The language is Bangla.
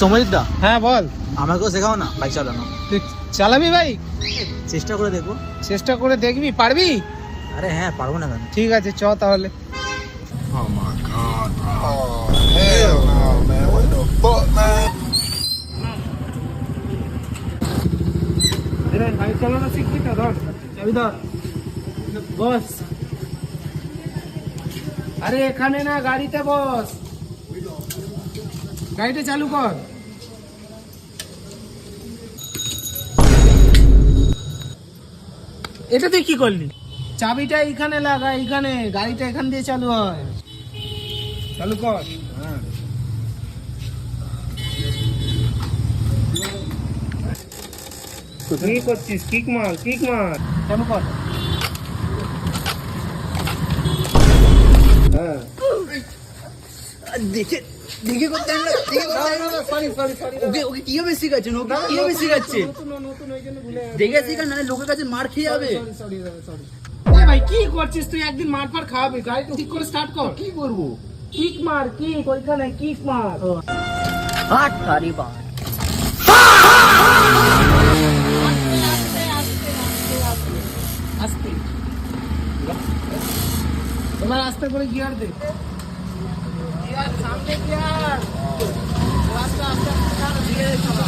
সমজিৎ দা, হ্যাঁ বল। আমাকেও শেখাও না বাইক চালানো। তুই চালাবি ভাই? চেষ্টা করে দেখবো। চেষ্টা করে দেখবি, পারবি? আরে হ্যাঁ, পারবো না কেন। ঠিক আছে, চ তাহলে। Oh my god, bro. Oh, hell no, man. What the fuck, man? Bike চালানো শিখবি তো? ধর চাবি ধর, বস। আরে এখানে না, গাড়িতে বস। গাড়িটা চালু কর। এটা তুই কি করলি? চাবিটা এখানে লাগা, এখানে। গাড়িটা এখান দিয়ে চালু হয়। চালু কর। কি করছিস? কিক মার, কিক মার। চালু কর। হ্যাঁ, দেখে দেখে করতে হবে, দেখে করতে হবে। Sorry sorry sorry. ওকে কিভাবে শিখাচ্ছেন? ওকে কিভাবে শিখাচ্ছে? নতুন ওই জন্য ভুলে গেছি। দেখে শিখান, নাহলে লোকের কাছে মার খেয়ে যাবে। Sorry sorry. এ ভাই কি করছিস তুই? একদিন মার পার খাওয়াবি। গাড়িটা ঠিক করে স্টার্ট কর। কি করবো? কিক মার, কিক ওইখানে কিক মার। হাট তারি বা। আস্তে এবার আস্তে করে গিয়ার দে। গিয়ার সামনে, গিয়ার আস্তে আস্তে আস্তে ধীরে চালা।